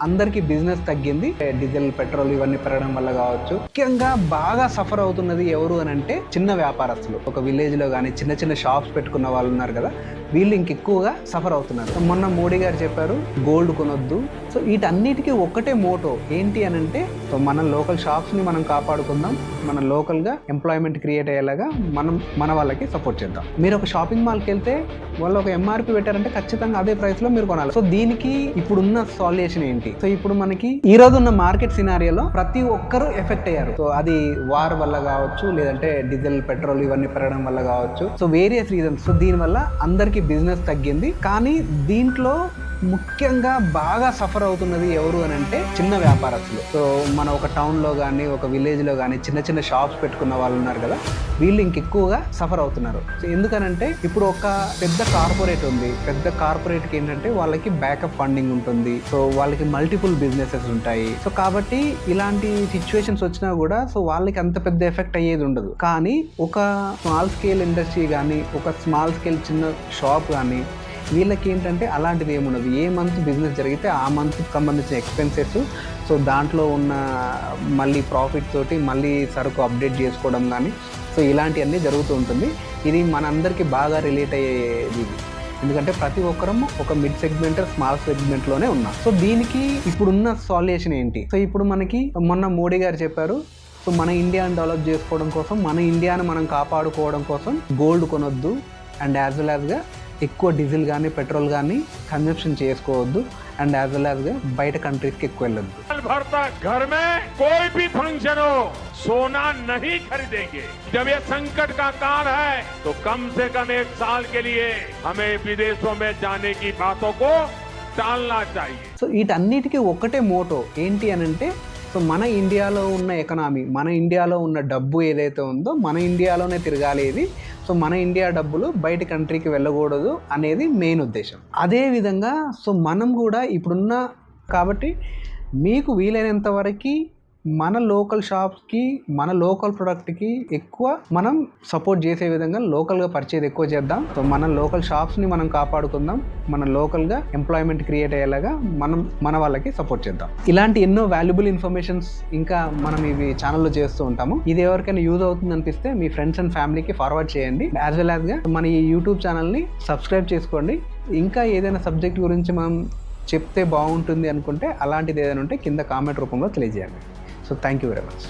అందరికీ బిజినెస్ తగ్గింది. Diesel petrol ఇవన్నీ పెరగడం వల్ల కావచ్చు. ముఖ్యంగా బాగా సఫర్ అవుతున్నది ఎవరు అని అంటే చిన్న వ్యాపారస్తులు. ఒక విలేజ్ లో కానీ చిన్న చిన్న షాప్స్ పెట్టుకున్న వాళ్ళు ఉన్నారు కదా, వీళ్ళు ఇంకెక్కువగా సఫర్ అవుతున్నారు. మొన్న మోడీ గారు చెప్పారు గోల్డ్ కొనొద్దు. సో వీటన్నిటికీ ఒక్కటే మోటో ఏంటి అని అంటే, సో మన లోకల్ షాప్స్ ని మనం కాపాడుకుందాం, మన లోకల్ గా ఎంప్లాయ్మెంట్ క్రియేట్ అయ్యేలాగా మనం మన వాళ్ళకి సపోర్ట్ చేద్దాం. మీరు ఒక షాపింగ్ మాల్కి వెళ్తే వాళ్ళు ఒక ఎంఆర్పి పెట్టారంటే ఖచ్చితంగా అదే ప్రైస్ లో మీరు కొనాలి. సో దీనికి ఇప్పుడున్న సొల్యూషన్ ఏంటి? సో ఇప్పుడు మనకి ఈ రోజు ఉన్న మార్కెట్ సినారియోలో ప్రతి ఒక్కరు ఎఫెక్ట్ అయ్యారు. సో అది వార్ వల్ల కావచ్చు, లేదంటే డీజిల్ పెట్రోల్ ఇవన్నీ పెరగడం వల్ల కావచ్చు. So various reasons. సో దీని వల్ల అందరికి బిజినెస్ తగ్గింది. కానీ దీంట్లో ముఖ్యంగా బాగా సఫర్ అవుతున్నది ఎవరు అని అంటే చిన్న వ్యాపారస్తులు. సో మన ఒక టౌన్ లో కానీ ఒక విలేజ్ లో కానీ చిన్న చిన్న షాప్స్ పెట్టుకున్న వాళ్ళు ఉన్నారు కదా, వీళ్ళు ఇంకెక్కువగా సఫర్ అవుతున్నారు. సో ఎందుకనంటే ఇప్పుడు ఒక పెద్ద కార్పొరేట్ ఉంది. పెద్ద కార్పొరేట్కి ఏంటంటే వాళ్ళకి బ్యాకప్ ఫండింగ్ ఉంటుంది. సో వాళ్ళకి మల్టిపుల్ బిజినెసెస్ ఉంటాయి. సో కాబట్టి ఇలాంటి సిచ్యువేషన్స్ వచ్చినా కూడా సో వాళ్ళకి అంత పెద్ద ఎఫెక్ట్ అయ్యేది ఉండదు. కానీ ఒక స్మాల్ స్కేల్ ఇండస్ట్రీ కానీ ఒక స్మాల్ స్కేల్ చిన్న షాప్ కానీ వీళ్ళకి ఏంటంటే అలాంటిది ఏముండదు. ఏ మంత్ బిజినెస్ జరిగితే ఆ మంత్కి సంబంధించిన ఎక్స్పెన్సెస్, సో దాంట్లో ఉన్న మళ్ళీ ప్రాఫిట్ తోటి మళ్ళీ సరుకు అప్డేట్ చేసుకోవడం కానీ, సో ఇలాంటివన్నీ జరుగుతూ ఉంటుంది. ఇది మనందరికీ బాగా రిలేట్ అయ్యేది. ఎందుకంటే ప్రతి ఒక్కరం ఒక మిడ్ సెగ్మెంట్ స్మాల్ సెగ్మెంట్లోనే ఉన్నాం. సో దీనికి ఇప్పుడున్న సొల్యూషన్ ఏంటి? సో ఇప్పుడు మనకి మొన్న మోడీ గారు చెప్పారు, సో మన ఇండియాని డెవలప్ చేసుకోవడం కోసం, మన ఇండియాని మనం కాపాడుకోవడం కోసం గోల్డ్ కొనొద్దు, అండ్ యాజ్ వెల్ యాజ్గా ఎక్కువ డీజిల్ కానీ పెట్రోల్ కానీ కన్జంప్షన్ చేసుకోవద్దు, అండ్ యాజ్ వెల్ యాజ్గా బయట కంట్రీస్కి ఎక్కువ వెళ్ళొద్దు. घर में कोई भी फंक्शन हो सोना नहीं खरीदेंगे. जब ये संकट का काल है तो कम से कम 1 साल के लिए हमें विदेशों में जाने की बातों को टालना चाहिए. సో వీటన్నిటికీ ఒక్కటే మోటో ఏంటి అని అంటే, సో మన ఇండియాలో ఉన్న ఎకనామీ, మన ఇండియాలో ఉన్న డబ్బు ఏదైతే ఉందో మన ఇండియాలోనే తిరగాలి. ఇది సో మన ఇండియా డబ్బులు బయట కంట్రీకి వెళ్ళకూడదు అనేది మెయిన్ ఉద్దేశం. అదేవిధంగా సో మనం కూడా ఇప్పుడున్న కాబట్టి మీకు వీలైనంత వరకు మన లోకల్ షాప్స్కి మన లోకల్ ప్రోడక్ట్కి ఎక్కువ మనం సపోర్ట్ చేసే విధంగా లోకల్గా పర్చేజ్ ఎక్కువ చేద్దాం. సో మన లోకల్ షాప్స్ని మనం కాపాడుకుందాం, మన లోకల్గా ఎంప్లాయ్మెంట్ క్రియేట్ అయ్యేలాగా మనం మన వాళ్ళకి సపోర్ట్ చేద్దాం. ఇలాంటి ఎన్నో వాల్యుబుల్ ఇన్ఫర్మేషన్స్ ఇంకా మనం ఇవి ఛానల్లో చేస్తూ ఉంటాము. ఇది ఎవరికైనా యూజ్ అవుతుంది అనిపిస్తే మీ ఫ్రెండ్స్ అండ్ ఫ్యామిలీకి ఫార్వర్డ్ చేయండి. యాజ్ వెల్ యాజ్గా మన ఈ యూట్యూబ్ ఛానల్ని సబ్స్క్రైబ్ చేసుకోండి. ఇంకా ఏదైనా సబ్జెక్ట్ గురించి మనం చెప్తే బాగుంటుంది అనుకుంటే అలాంటిది ఏదైనా ఉంటే కింద కామెంట్ రూపంలో తెలియజేయండి. So thank you very much.